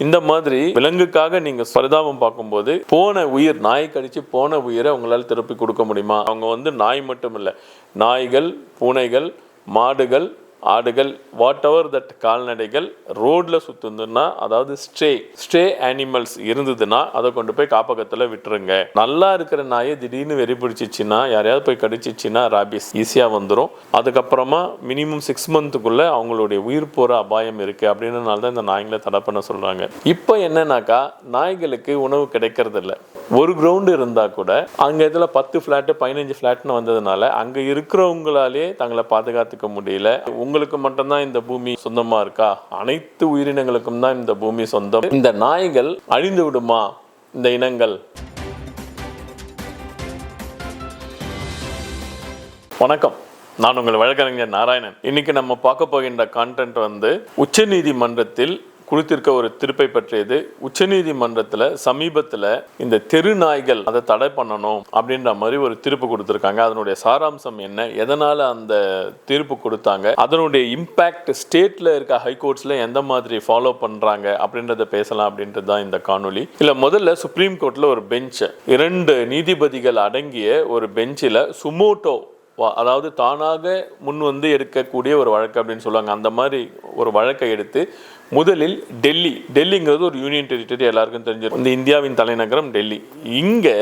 இந்த மாதிரி விலங்குக்காக நீங்க பரிதாபம் பார்க்கும்போது போன உயிர், நாய் கடிச்சு போன உயிரை உங்களால் திருப்பி கொடுக்க முடியுமா? அவங்க நாய் மட்டும் இல்லை, நாய்கள், பூனைகள், மாடுகள், ஆடுகள், வாட் எவர் தட் கால்நடைகள் ரோட்ல சுத்துதுன்னா, அதாவது ஸ்ட்ரே அனிமல்ஸ் இருந்ததுன்னா அதை கொண்டு போய் காப்பகத்தில் விட்டுருங்க. நல்லா இருக்கிற நாயை திடீர்னு வெறி பிடிச்சிச்சுன்னா, யாரையாவது போய் கடிச்சிச்சுன்னா ராபிஸ் ஈஸியாக வந்துடும். அதுக்கப்புறமா மினிமம் 6 மந்த்துக்குள்ள அவங்களுடைய உயிர் போகிற அபாயம் இருக்குது. அப்படின்றனால தான் இந்த நாய்களை தடை பண்ண சொல்கிறாங்க. இப்போ என்னன்னாக்கா, நாய்களுக்கு உணவு கிடைக்கிறது இல்லை. ஒரு கிரவுண்டு இருந்தால் கூட அங்கே இதில் 10 ஃப்ளாட்டு 15 ஃப்ளாட்னு வந்ததுனால அங்கே இருக்கிறவங்களாலே தங்களை பாதுகாத்துக்க முடியல. உங்களுக்கு மட்டும்தான் இந்த பூமி சொந்தமா இருக்கா? அனைத்து உயிரினங்களுக்கும் தான் இந்த பூமி சொந்தம். இந்த நாய்கள் அழிந்து விடுமா இந்த இனங்கள்? வணக்கம், நான் உங்கள் வழக்கறிஞர் நாராயணன். இன்னைக்கு நம்ம பார்க்க போகின்ற கான்டென்ட் உச்ச நீதிமன்றத்தில் கொடுத்திருக்க ஒரு தீர்ப்பை பற்றியது. உச்சநீதிமன்றத்தில் சமீபத்தில் இந்த தெரு நாய்கள் அதை தடை பண்ணணும் அப்படின்ற மாதிரி ஒரு தீர்ப்பு கொடுத்துருக்காங்க. அதனுடைய சாராம்சம் என்ன, எதனால் அந்த தீர்ப்பு கொடுத்தாங்க, அதனுடைய இம்பேக்ட் ஸ்டேட்டில் இருக்க ஹைகோர்ட்ஸில் எந்த மாதிரி ஃபாலோ பண்ணுறாங்க அப்படின்றத பேசலாம் அப்படின்றது தான் இந்த காணொலி. இல்லை, முதல்ல சுப்ரீம் கோர்ட்டில் ஒரு பெஞ்ச், 2 நீதிபதிகள் அடங்கிய ஒரு பெஞ்சில் சுமோட்டோ, அதாவது தானாக முன் எடுக்கக்கூடிய ஒரு வழக்கு அப்படின்னு சொல்லுவாங்க, அந்த மாதிரி ஒரு வழக்கை எடுத்து முதலில் டெல்லிங்கிறது ஒரு யூனியன் டெரிட்டரி, எல்லாருக்கும் தெரிஞ்சிருக்கும். இந்த இந்தியாவின் தலைநகரம் டெல்லி. இங்கே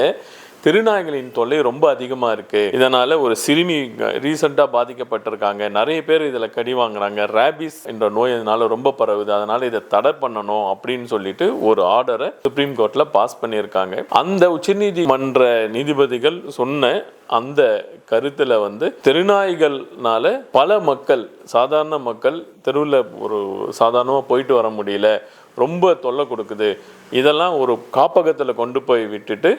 திருநாய்களின் தொல்லை ரொம்ப அதிகமாக இருக்குது. இதனால் ஒரு சிறுமி ரீசெண்டாக பாதிக்கப்பட்டிருக்காங்க. நிறைய பேர் இதில் கடி வாங்குறாங்க. ரேபிஸ் என்ற நோய் இதனால் ரொம்ப பரவுது. அதனால் இதை தடை பண்ணணும் அப்படின்னு சொல்லிட்டு ஒரு ஆர்டரை சுப்ரீம் கோர்ட்டில் பாஸ் பண்ணியிருக்காங்க. அந்த உச்சநீதிமன்ற நீதிபதிகள் சொன்ன அந்த கருத்தில் தெருநாய்கள்னால பல மக்கள், சாதாரண மக்கள் தெருவில் ஒரு சாதாரணமாக போயிட்டு வர முடியல, ரொம்ப தொல்லை கொடுக்குது. இதெல்லாம் ஒரு காப்பகத்தில் கொண்டு போய் விட்டுட்டு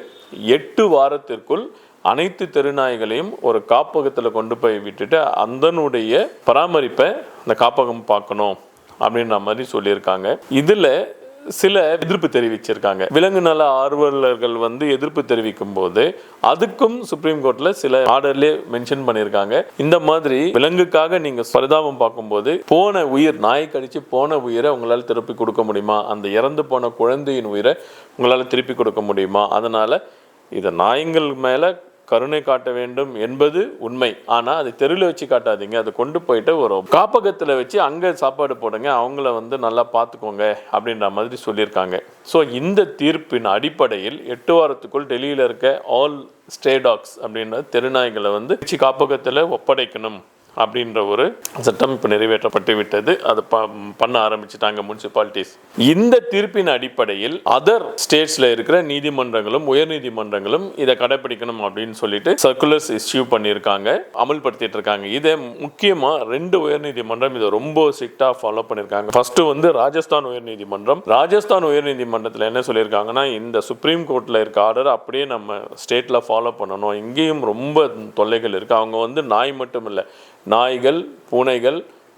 8 வாரத்திற்குள் அனைத்து தெருநாய்களையும் ஒரு காப்பகத்தில் கொண்டு போய் விட்டுட்டு அதனுடைய பராமரிப்பை அந்த காப்பகம் பார்க்கணும் அப்படின்ற மாதிரி சொல்லியிருக்காங்க. இதில் சில எதிர்ப்பு தெரிவிச்சிருக்காங்க. விலங்கு நல ஆர்வலர்கள் எதிர்ப்பு தெரிவிக்கும் போது அதுக்கும் சுப்ரீம் கோர்ட்ல சில ஆர்டர்லேயே மென்ஷன் பண்ணியிருக்காங்க. இந்த மாதிரி விலங்குக்காக நீங்க பரிதாபம் பார்க்கும்போது போன உயிர், நாய் கடிச்சு போன உயிரை உங்களால் திருப்பி கொடுக்க முடியுமா? அந்த இறந்து போன குழந்தையின் உயிரை உங்களால் திருப்பி கொடுக்க முடியுமா? அதனால இதை நாய்கள் மேல கருணை காட்ட வேண்டும் என்பது உண்மை. ஆனால் அதை தெருவில் வச்சு காட்டாதீங்க. அதை கொண்டு போயிட்டு ஒரு காப்பகத்தில் வச்சு அங்கே சாப்பாடு போடுங்க, அவங்கள நல்லா பார்த்துக்கோங்க அப்படின்ற மாதிரி சொல்லியிருக்காங்க. ஸோ இந்த தீர்ப்பின் அடிப்படையில் 8 வாரத்துக்குள் டெல்லியில் இருக்க ஆல் ஸ்டே டாக்ஸ் அப்படின்ற தெருநாய்களை வச்சு காப்பகத்தில் ஒப்படைக்கணும் அப்படின்ற ஒரு சட்டம் இப்போ நிறைவேற்றப்பட்டு விட்டது. அது பண்ண ஆரம்பிச்சுட்டாங்க முனிசிபாலிட்டிஸ். இந்த தீர்ப்பின் அடிப்படையில் அதர் ஸ்டேட்ஸ்ல இருக்கிற நீதிமன்றங்களும் உயர் நீதிமன்றங்களும் இதை கடைபிடிக்கணும் அப்படின்னு சொல்லிட்டு சர்க்குலர்ஸ் இஷ்யூ பண்ணியிருக்காங்க, அமல்படுத்திட்டு இருக்காங்க. இதை முக்கியமா 2 உயர் நீதிமன்றம் இதை ரொம்ப ஸ்ட்ரிக்டா ஃபாலோ பண்ணியிருக்காங்க. ஃபர்ஸ்ட் ராஜஸ்தான் உயர் நீதிமன்றம். ராஜஸ்தான் உயர் நீதிமன்றத்தில் என்ன சொல்லியிருக்காங்கன்னா, இந்த சுப்ரீம் கோர்ட்ல இருக்க ஆர்டர் அப்படியே நம்ம ஸ்டேட்ல ஃபாலோ பண்ணணும். இங்கேயும் ரொம்ப தொல்லைகள் இருக்கு. அவங்க நாய் மட்டும் இல்லை, நாய்கள், பூனைகள்,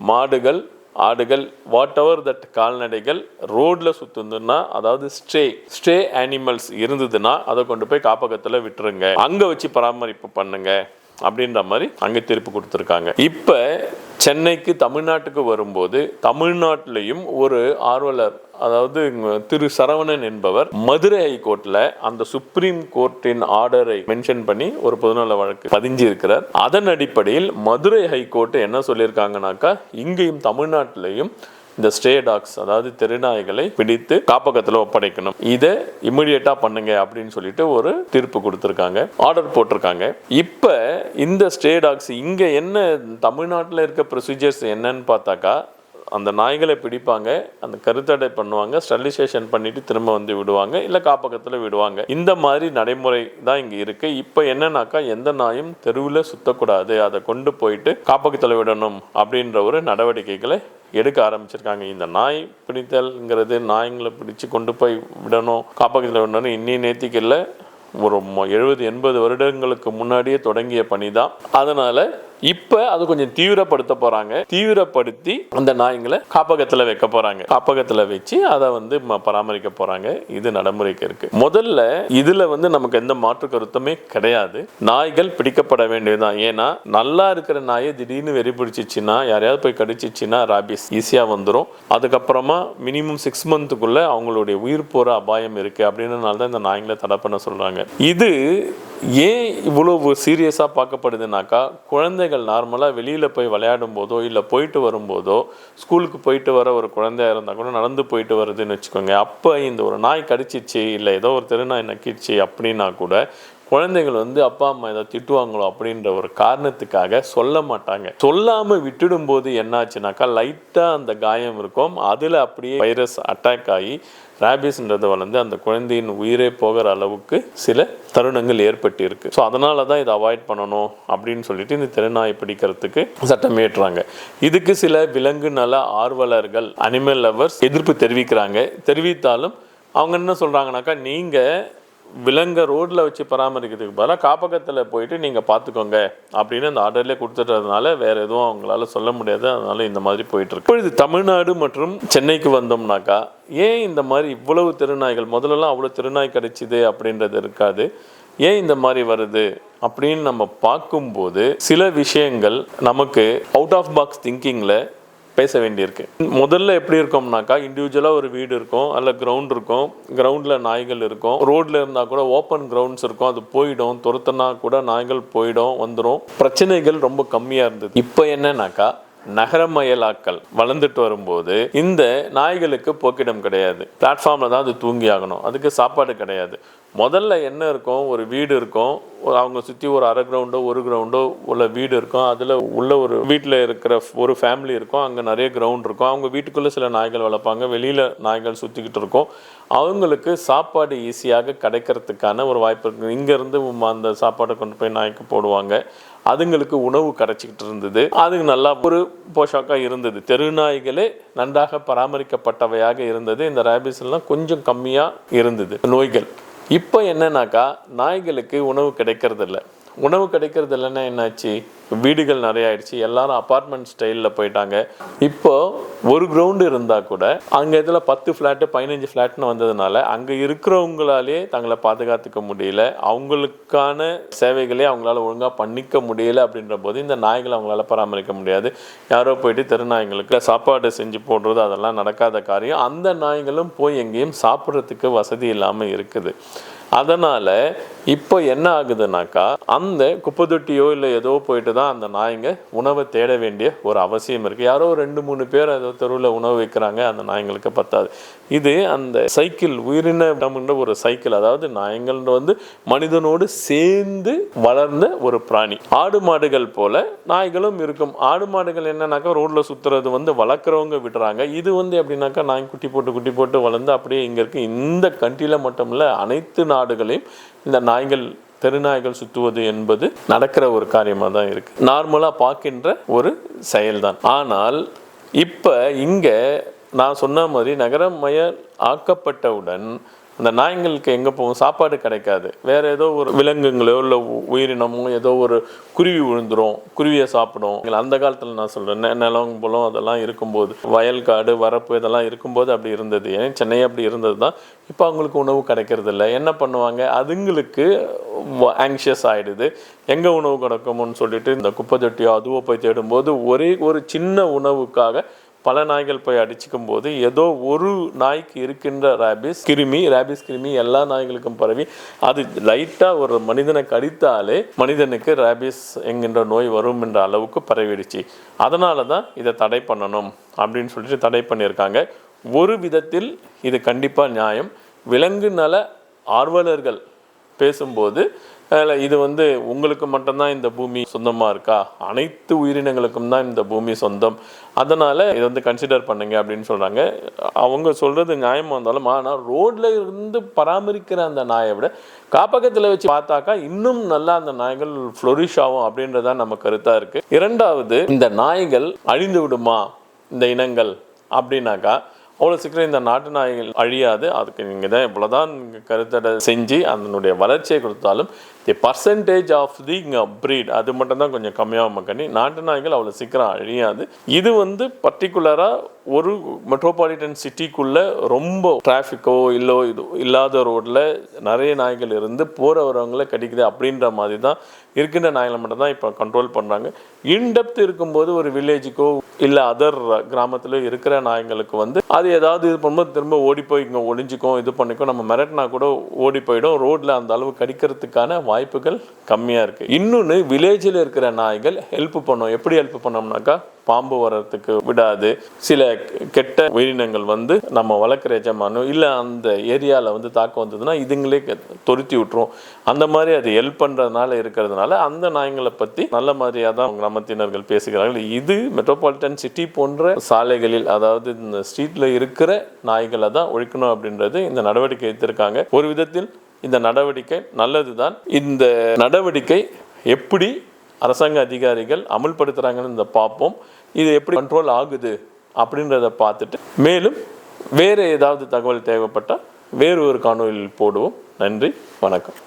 மாடுகள், ஆடுகள், வாட் எவர் தட் கால்நடைகள் ரோட்ல சுத்துதுன்னா, அதாவது ஸ்ட்ரே அனிமல்ஸ் இருந்ததுன்னா அதை கொண்டு போய் காப்பகத்தில் விட்டுருங்க, அங்கே வச்சு பராமரிப்பு பண்ணுங்க அப்படின்ற மாதிரி அங்கே தீர்ப்பு கொடுத்துருக்காங்க. இப்போ சென்னைக்கு தமிழ்நாட்டுக்கு வரும்போது தமிழ்நாட்டிலையும் ஒரு ஆர்வலர், அதாவது திரு சரவணன் என்பவர் மதுரை ஹைகோர்ட்ல அந்த சுப்ரீம் கோர்ட்டின் ஆர்டரை மென்ஷன் பண்ணி ஒரு பொதுநல வழக்கு பதிஞ்சிருக்கிறார். அதன் அடிப்படையில் மதுரை ஹைகோர்ட் என்ன சொல்லியிருக்காங்கனாக்கா, இங்கேயும் தமிழ்நாட்டிலையும் இந்த ஸ்டே டாக்ஸ், அதாவது தெருநாய்களை பிடித்து காப்பகத்தில் ஒப்படைக்கணும், இதை இமிடியேட்டா பண்ணுங்க அப்படின்னு சொல்லிட்டு ஒரு தீர்ப்பு கொடுத்துருக்காங்க, ஆர்டர் போட்டிருக்காங்க. இப்போ இந்த ஸ்டே டாக்ஸ் இங்க என்ன தமிழ்நாட்டில் இருக்க ப்ரொசீஜர்ஸ் என்னன்னு பார்த்தாக்கா, அந்த நாய்களை பிடிப்பாங்க, அந்த கருத்தடை பண்ணுவாங்க, ஸ்டெரிலைசேஷன் பண்ணிட்டு திரும்ப விடுவாங்க, இல்லை காப்பகத்தில் விடுவாங்க. இந்த மாதிரி நடைமுறை தான் இங்கே இருக்கு. இப்போ என்னன்னாக்கா, எந்த நாயும் தெருவில் சுத்தக்கூடாது, அதை கொண்டு போயிட்டு காப்பகத்தில் விடணும் அப்படின்ற ஒரு நடவடிக்கைகளை எடுக்க ஆரம்பிச்சிருக்காங்க. இந்த நாய் பிடித்தல்ங்கிறது, நாய்களை பிடிச்சு கொண்டு போய் விடணும், காப்பகத்தில் விடணும், இன்னி நேத்திக்கு இல்லை, ஒரு 70-80 வருடங்களுக்கு முன்னாடியே தொடங்கிய பணி தான். அதனால இப்போ அது கொஞ்சம் தீவிரப்படுத்தி அந்த நாய்களை காப்பகத்தில் வைக்க போறாங்க. காப்பகத்தில் வச்சு அதை வந்து பராமரிக்க போறாங்க. இது நடைமுறைக்கு இருக்கு. முதல்ல இதுல வந்து நமக்கு எந்த மாற்று கருத்துமே கிடையாது. நாய்கள் பிடிக்கப்பட வேண்டியதுதான். ஏன்னா நல்லா இருக்கிற நாயை திடீர்னு வெறி பிடிச்சிச்சுன்னா, யாரையாவது போய் கடிச்சிச்சுன்னா ராபிஸ் ஈஸியா வந்துடும். அதுக்கப்புறமா மினிமம் 6 மந்த்துக்குள்ள அவங்களுடைய உயிர் போற அபாயம் இருக்கு. அப்படின்றனால தான் இந்த நாய்களை தடை பண்ண சொல்றாங்க. இது ஏன் இவ்வளவு சீரியஸா பார்க்கப்படுதுனாக்கா, குழந்தைகள் நார்மலா வெளியில போய் விளையாடும் போதோ இல்லை போயிட்டு வரும்போதோ, ஸ்கூலுக்கு போயிட்டு வர ஒரு குழந்தையா இருந்தால் கூட நடந்து போயிட்டு வருதுன்னு வச்சுக்கோங்க, அப்போ இந்த ஒரு நாய் கடிச்சிச்சு இல்லை ஏதோ ஒரு தெருநாய் நக்கிடுச்சு அப்படின்னா கூட குழந்தைகள் வந்து அப்பா அம்மா ஏதோ திட்டுவாங்களோ அப்படின்ற ஒரு காரணத்துக்காக சொல்ல மாட்டாங்க. சொல்லாமல் விட்டுடும் போது என்னாச்சுனாக்கா, லைட்டாக அந்த காயம் இருக்கும், அதில் அப்படியே வைரஸ் அட்டாக் ஆகி ராபிஸ்ன்றது வளர்ந்து அந்த குழந்தையின் உயிரே போகிற அளவுக்கு சில தருணங்கள் ஏற்பட்டு இருக்கு. ஸோ அதனால தான் இதை அவாய்ட் பண்ணணும் அப்படின்னு சொல்லிட்டு இந்த தெருநாய் பிடிக்கிறதுக்கு சட்டம் ஏற்றுறாங்க. இதுக்கு சில விலங்கு நல ஆர்வலர்கள், அனிமல் லவர்ஸ் எதிர்ப்பு தெரிவித்தாலும் அவங்க என்ன சொல்றாங்கனாக்கா, நீங்கள் விலங்கை ரோட்டில் வச்சு பராமரிக்கிறதுக்கு பதிலாக காப்பகத்தில் போயிட்டு நீங்கள் பார்த்துக்கோங்க அப்படின்னு அந்த ஆர்டர்லேயே கொடுத்துட்டதுனால வேறு எதுவும் அவங்களால சொல்ல முடியாது. அதனால இந்த மாதிரி போயிட்டுருக்கு. இப்பொழுது தமிழ்நாடு மற்றும் சென்னைக்கு வந்தோம்னாக்கா, ஏன் இந்த மாதிரி இவ்வளவு தெருநாய்கள், முதல்லலாம் அவ்வளோ தெருநாய் கிடைச்சிது அப்படின்றது இருக்காது, ஏன் இந்த மாதிரி வருது அப்படின்னு நம்ம பார்க்கும்போது சில விஷயங்கள் நமக்கு அவுட் ஆஃப் பாக்ஸ் திங்கிங்கில் பேச வேண்டியிருக்கு. முதல்ல எப்படி இருக்கும்னாக்கா, இண்டிவிஜுவலாக ஒரு வீடு இருக்கும், அல்ல கிரவுண்ட் இருக்கும், கிரவுண்டில் நாய்கள் இருக்கும், ரோட்டில் இருந்தால் கூட ஓப்பன் கிரவுண்ட்ஸ் இருக்கும், அது போயிடும், துரத்துனா கூட நாய்கள் போயிடும் வந்துடும், பிரச்சனைகள் ரொம்ப கம்மியாக இருந்தது. இப்போ என்னன்னாக்கா, நகரமயலாக்கல் வளர்ந்துட்டு வரும்போது இந்த நாய்களுக்கு போக்கிடம் கிடையாது. பிளாட்ஃபார்மில் தான் அது தூங்கி ஆகணும், அதுக்கு சாப்பாடு கிடையாது. முதல்ல என்ன இருக்கும், ஒரு வீடு இருக்கும், அவங்க சுற்றி ஒரு அரை கிரவுண்டோ ஒரு கிரவுண்டோ உள்ள வீடு இருக்கும், அதில் உள்ள ஒரு வீட்டில் இருக்கிற ஒரு ஃபேமிலி இருக்கும், அங்கே நிறைய கிரவுண்ட் இருக்கும், அவங்க வீட்டுக்குள்ளே சில நாய்கள் வளர்ப்பாங்க, வெளியில் நாய்கள் சுற்றிக்கிட்டு இருக்கும், அவங்களுக்கு சாப்பாடு ஈஸியாக கிடைக்கிறதுக்கான ஒரு வாய்ப்பு இருக்குது. இங்கேருந்து அந்த சாப்பாடை கொண்டு போய் நாய்க்கு போடுவாங்க, அதுங்களுக்கு உணவு கிடைச்சிக்கிட்டு இருந்தது, அதுக்கு நல்லா ஒரு போஷாக்காக இருந்தது. தெருநாய்களே நன்றாக பராமரிக்கப்பட்டவையாக இருந்தது. இந்த ரேபிஸ்லாம் கொஞ்சம் கம்மியாக இருந்தது நோய்கள். இப்போ என்னன்னாக்கா, நாய்களுக்கு உணவு கிடைக்கிறதில்ல. உணவு கிடைக்கிறதில்லன்னா என்னாச்சு, வீடுகள் நிறைய ஆயிடுச்சு, எல்லாரும் அப்பார்ட்மெண்ட் ஸ்டைலில் போயிட்டாங்க. இப்போ ஒரு கிரவுண்டு இருந்தால் கூட அங்கே இதில் 10 ஃப்ளாட்டு 15 ஃப்ளாட்னு வந்ததுனால அங்கே இருக்கிறவங்களாலே தங்களை பாதுகாத்துக்க முடியல, அவங்களுக்கான சேவைகளே அவங்களால ஒழுங்காக பண்ணிக்க முடியல. அப்படின்ற போது இந்த நாய்களை அவங்களால பராமரிக்க முடியாது. யாரோ போயிட்டு தெருநாய்களுக்கு சாப்பாடு செஞ்சு போடுறது அதெல்லாம் நடக்காத காரியம். அந்த நாய்களும் போய் எங்கேயும் சாப்பிட்றதுக்கு வசதி இல்லாமல் இருக்குது. அதனால் இப்போ என்ன ஆகுதுனாக்கா, அந்த குப்பை தொட்டியோ இல்லை ஏதோ போயிட்டு தான் அந்த நாய்ங்க உணவை தேட வேண்டிய ஒரு அவசியம் இருக்குது. யாரோ 2-3 பேர் ஏதோ தெருவில் உணவு வைக்கிறாங்க, அந்த நாய்ங்களுக்கு பத்தாது. இது அந்த சைக்கிள், உயிரினம்ன்ற ஒரு சைக்கிள். அதாவது நாய்கள் வந்து மனிதனோடு சேர்ந்து வளர்ந்த ஒரு பிராணி. ஆடு மாடுகள் போல நாய்களும் இருக்கும். ஆடு மாடுகள் என்னன்னாக்கா, ரோட்டில் சுற்றுறது வந்து வளர்க்குறவங்க விடுறாங்க. இது வந்து எப்படின்னாக்கா, நாய் குட்டி போட்டு வளர்ந்து அப்படியே இங்கே இருக்குது. இந்த கண்ட்ரியில் மட்டும் இல்லை, அனைத்து நாடுகளையும் இந்த நாய்கள், தெருநாய்கள் சுற்றுவது என்பது நடக்கிற ஒரு காரியமாக தான் இருக்குது. நார்மலாக பார்க்கின்ற ஒரு செயல்தான். ஆனால் இப்போ இங்கே நான் சொன்ன மாதிரி நகரமயம் ஆக்கப்பட்டவுடன் அந்த நாய்களுக்கு எங்கே போகும், சாப்பாடு கிடைக்காது. வேறு ஏதோ ஒரு விலங்குகளோ இல்லை உயிரினமோ ஏதோ ஒரு குருவி விழுந்துடும், குருவியை சாப்பிடும். அந்த காலத்தில் நான் சொல்கிறேன், நிலம் போலும் அதெல்லாம் இருக்கும்போது, வயல்காடு வரப்பு இதெல்லாம் இருக்கும்போது அப்படி இருந்தது. ஏன் சென்னை அப்படி இருந்தது தான். இப்போ அவங்களுக்கு உணவு கிடைக்கிறது இல்லை. என்ன பண்ணுவாங்க, அதுங்களுக்கு ஆங்ஷியஸ் ஆகிடுது, எங்கே உணவு கிடைக்கும்னு சொல்லிட்டு இந்த குப்பை தொட்டியோ அதுவோ போய் தேடும்போது ஒரே ஒரு சின்ன உணவுக்காக பல நாய்கள் போய் அடிச்சுக்கும் போது ஏதோ ஒரு நாய்க்கு இருக்கின்ற ரேபிஸ் கிருமி எல்லா நாய்களுக்கும் பரவி அது லைட்டாக ஒரு மனிதனை கடித்தாலே மனிதனுக்கு ரேபிஸ் என்கின்ற நோய் வரும் என்ற அளவுக்கு பரவிடுச்சு. அதனால தான் இதை தடை பண்ணணும் அப்படின்னு சொல்லிட்டு தடை பண்ணியிருக்காங்க. ஒரு விதத்தில் இது கண்டிப்பாக நியாயம். விலங்கு நல ஆர்வலர்கள் பேசும்போது இது வந்து உங்களுக்கு மட்டும்தான் இந்த பூமி சொந்தமாக இருக்கா, அனைத்து உயிரினங்களுக்கும் தான் இந்த பூமி சொந்தம், அதனால் இதை வந்து கன்சிடர் பண்ணுங்க அப்படின்னு சொல்கிறாங்க. அவங்க சொல்கிறது நியாயமாக இருந்தாலும், ஆனால் ரோட்டில் இருந்து பராமரிக்கிற அந்த நாயை விட காப்பகத்தில் வச்சு பார்த்தாக்கா இன்னும் நல்லா அந்த நாய்கள் ஃப்ளோரிஷ் ஆகும் அப்படின்றதான் நம்ம கருத்தாக இருக்குது. இரண்டாவது, இந்த நாய்கள் அழிந்து விடுமா இந்த இனங்கள் அப்படின்னாக்கா, அவ்வளோ சீக்கிரம் இந்த நாட்டு நாய்கள் அழியாது. அதுக்கு நீங்கள் தான் இவ்வளோதான் கருத்தடை செஞ்சு அதனுடைய வளர்ச்சியை கொடுத்தாலும் the percentage of the breed அது மட்டும் தான் கொஞ்சம் கம்மியாகும் கண்ணி. நாட்டு நாய்கள் அவ்வளோ சீக்கிரம் அழியாது. இது வந்து பர்டிகுலராக ஒரு மெட்ரோபாலிட்டன் சிட்டிக்குள்ளே ரொம்ப டிராஃபிக்கோ இல்லை இது இல்லாத ரோட்டில் நிறைய நாய்கள் இருந்து போகிற வரவங்களை கடிக்குது அப்படின்ற மாதிரி தான் இருக்கின்ற நாய்களை மட்டும் தான் இப்போ கண்ட்ரோல் பண்ணுறாங்க. இன்டெப்த் இருக்கும்போது ஒரு வில்லேஜுக்கோ இல்லை அதர் கிராமத்தில் இருக்கிற நாய்களுக்கு வந்து அது ஏதாவது இது பண்ணும்போது திரும்ப ஓடி போய் இங்கே ஒளிஞ்சிக்கும் இது பண்ணிக்கும். நம்ம மிரட்டினா கூட ஓடி போயிடும். ரோட்டில் அந்த அளவு கடிக்கிறதுக்கான வாய்ப்புகள் கம்மியாக இருக்குது. இன்னொன்று வில்லேஜில் இருக்கிற நாய்கள் ஹெல்ப் பண்ணும். எப்படி ஹெல்ப் பண்ணோம்னாக்கா பாம்பு வர்றதுக்கு விடாது. சில கெட்ட உயிரினங்கள் வந்து நம்ம வளர்க்குற எஜமானோ இல்லை அந்த ஏரியாவில் வந்து தாக்கம் வந்ததுன்னா இதுங்களே தொருத்தி விட்டுரும். அந்த மாதிரி அது ஹெல்ப் பண்ணுறதுனால இருக்கிறதுனால அந்த நாய்களை பற்றி நல்ல மாதிரியாக தான் கிராமத்தினர்கள் பேசுகிறார்கள். இது மெட்ரோபாலிட்டன் சிட்டி போன்ற சாலைகளில் அதாவது இந்த ஸ்ட்ரீட்டில் இருக்கிற நாய்களை தான் ஒழிக்கணும் அப்படின்றது இந்த நடவடிக்கை எடுத்திருக்காங்க. ஒரு விதத்தில் இந்த நடவடிக்கை நல்லது தான். இந்த நடவடிக்கை எப்படி அரசாங்க அதிகாரிகள் அமுல்படுத்துகிறாங்கன்னு பார்ப்போம். இது எப்படி கண்ட்ரோல் ஆகுது அப்படின்றத பார்த்துட்டு மேலும் வேறு ஏதாவது தகவல் தேவைப்பட்டால் வேறு ஒரு காணொலியில் போடுவோம். நன்றி, வணக்கம்.